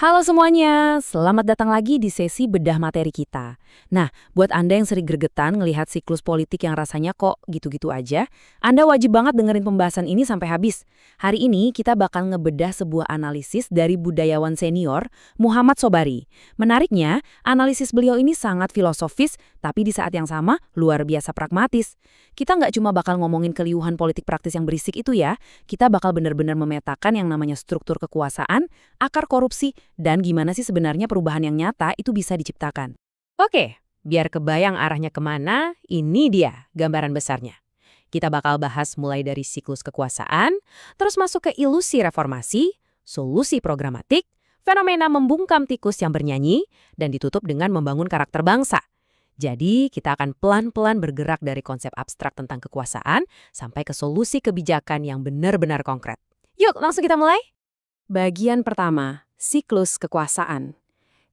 Halo semuanya, selamat datang lagi di sesi bedah materi kita. Nah, buat Anda yang sering gregetan ngelihat siklus politik yang rasanya kok gitu-gitu aja, Anda wajib banget dengerin pembahasan ini sampai habis. Hari ini kita bakal ngebedah sebuah analisis dari budayawan senior, Muhammad Sobari. Menariknya, analisis beliau ini sangat filosofis, tapi di saat yang sama luar biasa pragmatis. Kita nggak cuma bakal ngomongin keliuhan politik praktis yang berisik itu ya, kita bakal benar-benar memetakan yang namanya struktur kekuasaan, akar korupsi, dan gimana sih sebenarnya perubahan yang nyata itu bisa diciptakan. Oke, biar kebayang arahnya kemana, ini dia gambaran besarnya. Kita bakal bahas mulai dari siklus kekuasaan, terus masuk ke ilusi reformasi, solusi programatik, fenomena membungkam tikus yang bernyanyi, dan ditutup dengan membangun karakter bangsa. Jadi, kita akan pelan-pelan bergerak dari konsep abstrak tentang kekuasaan sampai ke solusi kebijakan yang benar-benar konkret. Yuk, langsung kita mulai. Bagian pertama, siklus kekuasaan.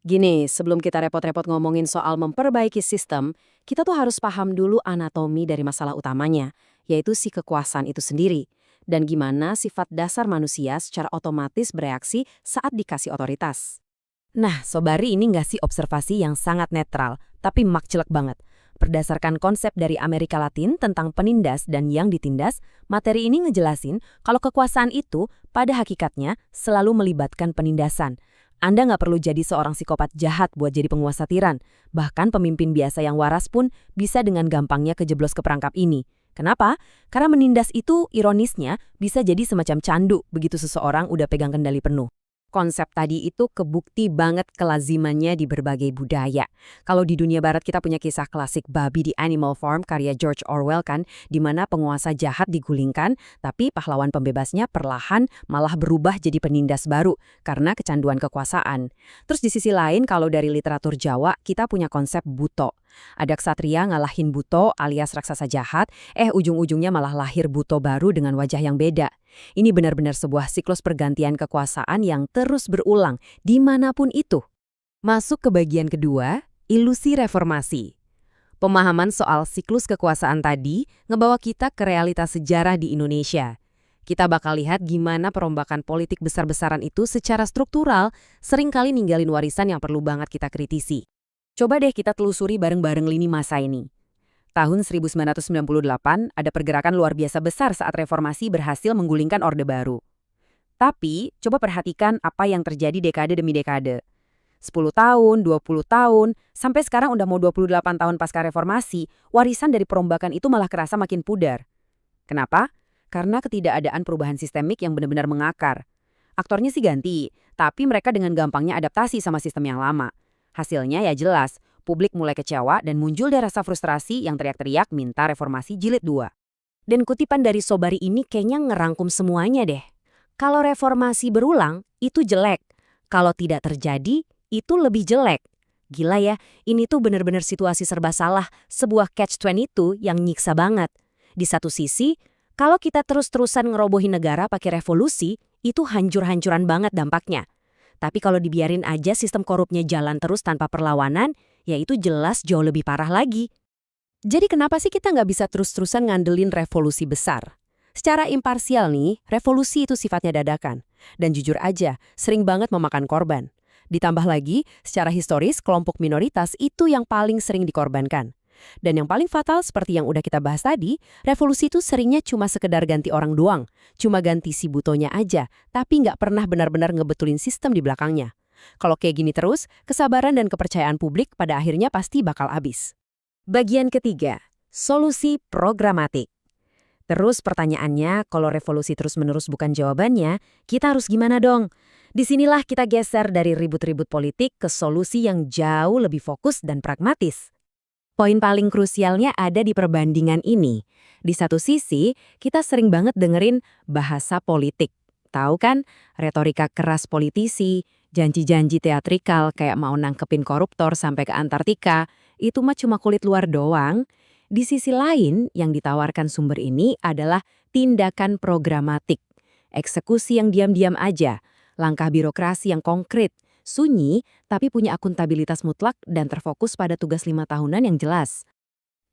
Gini, sebelum kita repot-repot ngomongin soal memperbaiki sistem, kita tuh harus paham dulu anatomi dari masalah utamanya, yaitu si kekuasaan itu sendiri, dan gimana sifat dasar manusia secara otomatis bereaksi saat dikasih otoritas. Nah, Sobari ini ngasih observasi yang sangat netral, tapi makcelek banget. Berdasarkan konsep dari Amerika Latin tentang penindas dan yang ditindas, materi ini ngejelasin kalau kekuasaan itu pada hakikatnya selalu melibatkan penindasan. Anda nggak perlu jadi seorang psikopat jahat buat jadi penguasa tiran. Bahkan pemimpin biasa yang waras pun bisa dengan gampangnya kejeblos ke perangkap ini. Kenapa? Karena menindas itu ironisnya bisa jadi semacam candu begitu seseorang udah pegang kendali penuh. Konsep tadi itu kebukti banget kelazimannya di berbagai budaya. Kalau di dunia barat kita punya kisah klasik babi di Animal Farm karya George Orwell kan, di mana penguasa jahat digulingkan, tapi pahlawan pembebasnya perlahan malah berubah jadi penindas baru karena kecanduan kekuasaan. Terus di sisi lain kalau dari literatur Jawa kita punya konsep Buto. Ada ksatria ngalahin Buto alias raksasa jahat, ujung-ujungnya malah lahir Buto baru dengan wajah yang beda. Ini benar-benar sebuah siklus pergantian kekuasaan yang terus berulang dimanapun itu. Masuk ke bagian kedua, ilusi reformasi. Pemahaman soal siklus kekuasaan tadi ngebawa kita ke realitas sejarah di Indonesia. Kita bakal lihat gimana perombakan politik besar-besaran itu secara struktural seringkali ninggalin warisan yang perlu banget kita kritisi. Coba deh kita telusuri bareng-bareng lini masa ini. Tahun 1998 ada pergerakan luar biasa besar saat reformasi berhasil menggulingkan Orde Baru. Tapi, coba perhatikan apa yang terjadi dekade demi dekade. 10 tahun, 20 tahun, sampai sekarang udah mau 28 tahun pasca reformasi, warisan dari perombakan itu malah kerasa makin pudar. Kenapa? Karena ketidakadaan perubahan sistemik yang benar-benar mengakar. Aktornya sih ganti, tapi mereka dengan gampangnya adaptasi sama sistem yang lama. Hasilnya ya jelas, publik mulai kecewa dan muncul deh rasa frustrasi yang teriak-teriak minta reformasi jilid 2. Dan kutipan dari Sobari ini kayaknya ngerangkum semuanya deh. Kalau reformasi berulang, itu jelek. Kalau tidak terjadi, itu lebih jelek. Gila ya, ini tuh bener-bener situasi serba salah, sebuah catch-22 yang nyiksa banget. Di satu sisi, kalau kita terus-terusan ngerobohin negara pakai revolusi, itu hancur-hancuran banget dampaknya. Tapi kalau dibiarin aja sistem korupnya jalan terus tanpa perlawanan, ya itu jelas jauh lebih parah lagi. Jadi kenapa sih kita nggak bisa terus-terusan ngandelin revolusi besar? Secara imparsial nih, revolusi itu sifatnya dadakan. Dan jujur aja, sering banget memakan korban. Ditambah lagi, secara historis, kelompok minoritas itu yang paling sering dikorbankan. Dan yang paling fatal seperti yang udah kita bahas tadi, revolusi itu seringnya cuma sekedar ganti orang doang. Cuma ganti si butonya aja, tapi nggak pernah benar-benar ngebetulin sistem di belakangnya. Kalau kayak gini terus, kesabaran dan kepercayaan publik pada akhirnya pasti bakal habis. Bagian ketiga, solusi programatik. Terus pertanyaannya, kalau revolusi terus-menerus bukan jawabannya, kita harus gimana dong? Disinilah kita geser dari ribut-ribut politik ke solusi yang jauh lebih fokus dan pragmatis. Poin paling krusialnya ada di perbandingan ini. Di satu sisi, kita sering banget dengerin bahasa politik. Tahu kan, retorika keras politisi, janji-janji teatrikal kayak mau nangkepin koruptor sampai ke Antartika, itu mah cuma kulit luar doang. Di sisi lain, yang ditawarkan sumber ini adalah tindakan programatik. Eksekusi yang diam-diam aja, langkah birokrasi yang konkret, sunyi, tapi punya akuntabilitas mutlak dan terfokus pada tugas 5 tahunan yang jelas.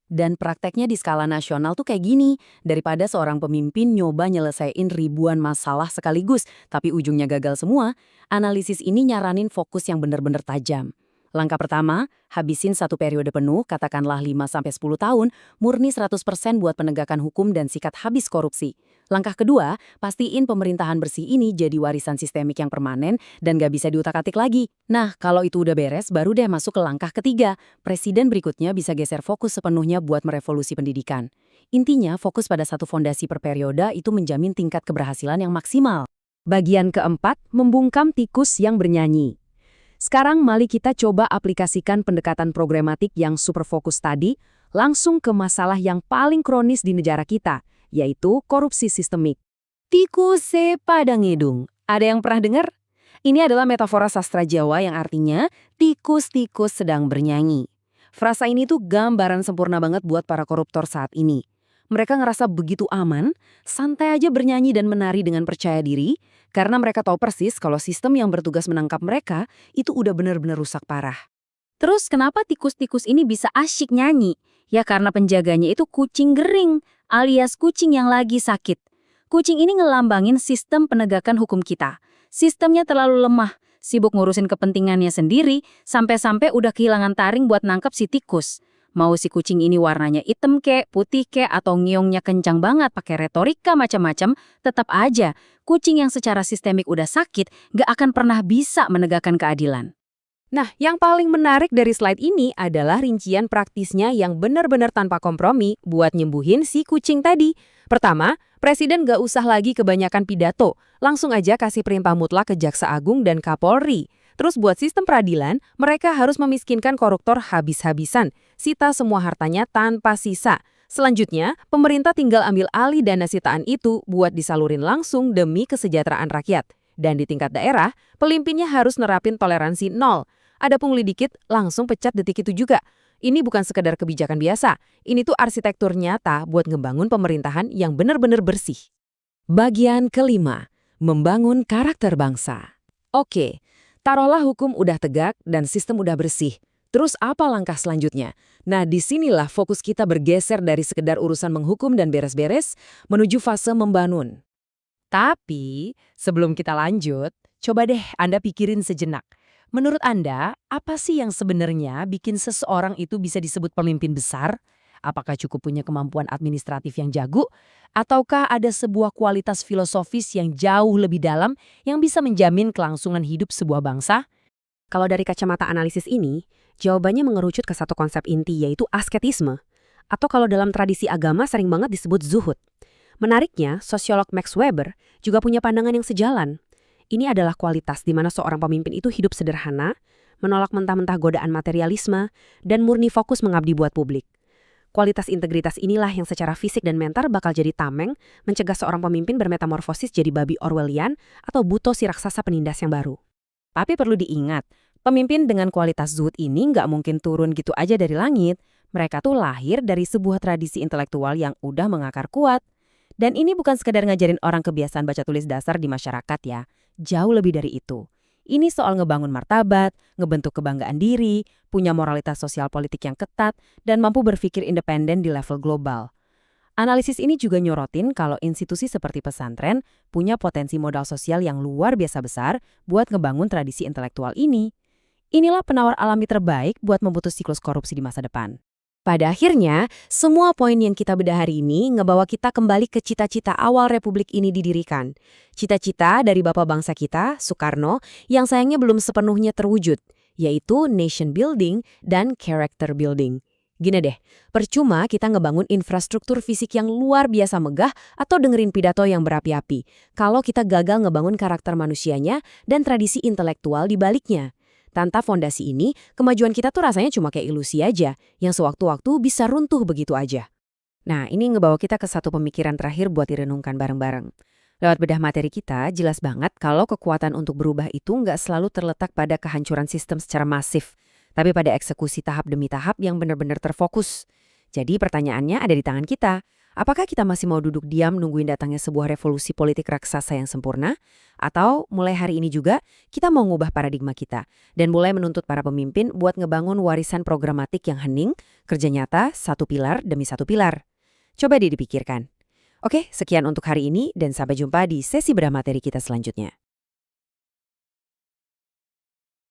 Dan prakteknya di skala nasional tuh kayak gini, daripada seorang pemimpin nyoba nyelesain ribuan masalah sekaligus, tapi ujungnya gagal semua, analisis ini nyaranin fokus yang benar-benar tajam. Langkah pertama, habisin satu periode penuh, katakanlah 5-10 tahun, murni 100% buat penegakan hukum dan sikat habis korupsi. Langkah kedua, pastiin pemerintahan bersih ini jadi warisan sistemik yang permanen dan gak bisa diutak-atik lagi. Nah, kalau itu udah beres, baru deh masuk ke langkah ketiga. Presiden berikutnya bisa geser fokus sepenuhnya buat merevolusi pendidikan. Intinya, fokus pada satu fondasi per periode itu menjamin tingkat keberhasilan yang maksimal. Bagian keempat, membungkam tikus yang bernyanyi. Sekarang mari kita coba aplikasikan pendekatan programatik yang super fokus tadi langsung ke masalah yang paling kronis di negara kita, yaitu korupsi sistemik. Tikus pada ngidung. Ada yang pernah dengar? Ini adalah metafora sastra Jawa yang artinya tikus-tikus sedang bernyanyi. Frasa ini tuh gambaran sempurna banget buat para koruptor saat ini. Mereka ngerasa begitu aman, santai aja bernyanyi dan menari dengan percaya diri, karena mereka tahu persis kalau sistem yang bertugas menangkap mereka itu udah benar-benar rusak parah. Terus kenapa tikus-tikus ini bisa asyik nyanyi? Ya karena penjaganya itu kucing gering, alias kucing yang lagi sakit. Kucing ini ngelambangin sistem penegakan hukum kita. Sistemnya terlalu lemah, sibuk ngurusin kepentingannya sendiri, sampai-sampai udah kehilangan taring buat nangkep si tikus. Mau si kucing ini warnanya hitam kek, putih kek, atau ngiungnya kencang banget pakai retorika macam-macam, tetap aja kucing yang secara sistemik udah sakit gak akan pernah bisa menegakkan keadilan. Nah, yang paling menarik dari slide ini adalah rincian praktisnya yang benar-benar tanpa kompromi buat nyembuhin si kucing tadi. Pertama, Presiden gak usah lagi kebanyakan pidato, langsung aja kasih perintah mutlak ke Jaksa Agung dan Kapolri. Terus buat sistem peradilan, mereka harus memiskinkan koruptor habis-habisan, sita semua hartanya tanpa sisa. Selanjutnya, pemerintah tinggal ambil alih dana sitaan itu buat disalurin langsung demi kesejahteraan rakyat. Dan di tingkat daerah, pemimpinnya harus nerapin toleransi 0. Ada pungli dikit, langsung pecat detik itu juga. Ini bukan sekedar kebijakan biasa, ini tuh arsitektur nyata buat ngebangun pemerintahan yang benar-benar bersih. Bagian kelima, membangun karakter bangsa. Oke. Taruhlah hukum udah tegak dan sistem udah bersih. Terus apa langkah selanjutnya? Nah, disinilah fokus kita bergeser dari sekedar urusan menghukum dan beres-beres menuju fase membangun. Tapi, sebelum kita lanjut, coba deh Anda pikirin sejenak. Menurut Anda, apa sih yang sebenarnya bikin seseorang itu bisa disebut pemimpin besar? Apakah cukup punya kemampuan administratif yang jago? Ataukah ada sebuah kualitas filosofis yang jauh lebih dalam yang bisa menjamin kelangsungan hidup sebuah bangsa? Kalau dari kacamata analisis ini, jawabannya mengerucut ke satu konsep inti yaitu asketisme. Atau kalau dalam tradisi agama sering banget disebut zuhud. Menariknya, sosiolog Max Weber juga punya pandangan yang sejalan. Ini adalah kualitas di mana seorang pemimpin itu hidup sederhana, menolak mentah-mentah godaan materialisme, dan murni fokus mengabdi buat publik. Kualitas integritas inilah yang secara fisik dan mental bakal jadi tameng, mencegah seorang pemimpin bermetamorfosis jadi babi Orwellian atau buto si raksasa penindas yang baru. Tapi perlu diingat, pemimpin dengan kualitas zuhud ini nggak mungkin turun gitu aja dari langit. Mereka tuh lahir dari sebuah tradisi intelektual yang udah mengakar kuat. Dan ini bukan sekedar ngajarin orang kebiasaan baca tulis dasar di masyarakat ya, jauh lebih dari itu. Ini soal ngebangun martabat, ngebentuk kebanggaan diri, punya moralitas sosial politik yang ketat, dan mampu berpikir independen di level global. Analisis ini juga nyorotin kalau institusi seperti pesantren punya potensi modal sosial yang luar biasa besar buat ngebangun tradisi intelektual ini. Inilah penawar alami terbaik buat memutus siklus korupsi di masa depan. Pada akhirnya, semua poin yang kita bedah hari ini ngebawa kita kembali ke cita-cita awal Republik ini didirikan. Cita-cita dari Bapak Bangsa kita, Soekarno, yang sayangnya belum sepenuhnya terwujud, yaitu nation building dan character building. Gini deh, percuma kita ngebangun infrastruktur fisik yang luar biasa megah atau dengerin pidato yang berapi-api, kalau kita gagal ngebangun karakter manusianya dan tradisi intelektual di baliknya. Tanpa fondasi ini, kemajuan kita tuh rasanya cuma kayak ilusi aja, yang sewaktu-waktu bisa runtuh begitu aja. Nah, ini ngebawa kita ke satu pemikiran terakhir buat direnungkan bareng-bareng. Lewat bedah materi kita, jelas banget kalau kekuatan untuk berubah itu nggak selalu terletak pada kehancuran sistem secara masif, tapi pada eksekusi tahap demi tahap yang benar-benar terfokus. Jadi pertanyaannya ada di tangan kita. Apakah kita masih mau duduk diam nungguin datangnya sebuah revolusi politik raksasa yang sempurna? Atau mulai hari ini juga kita mau ngubah paradigma kita dan mulai menuntut para pemimpin buat ngebangun warisan programatik yang hening, kerja nyata, satu pilar demi satu pilar? Coba dipikirkan. Oke, sekian untuk hari ini dan sampai jumpa di sesi bedah materi kita selanjutnya.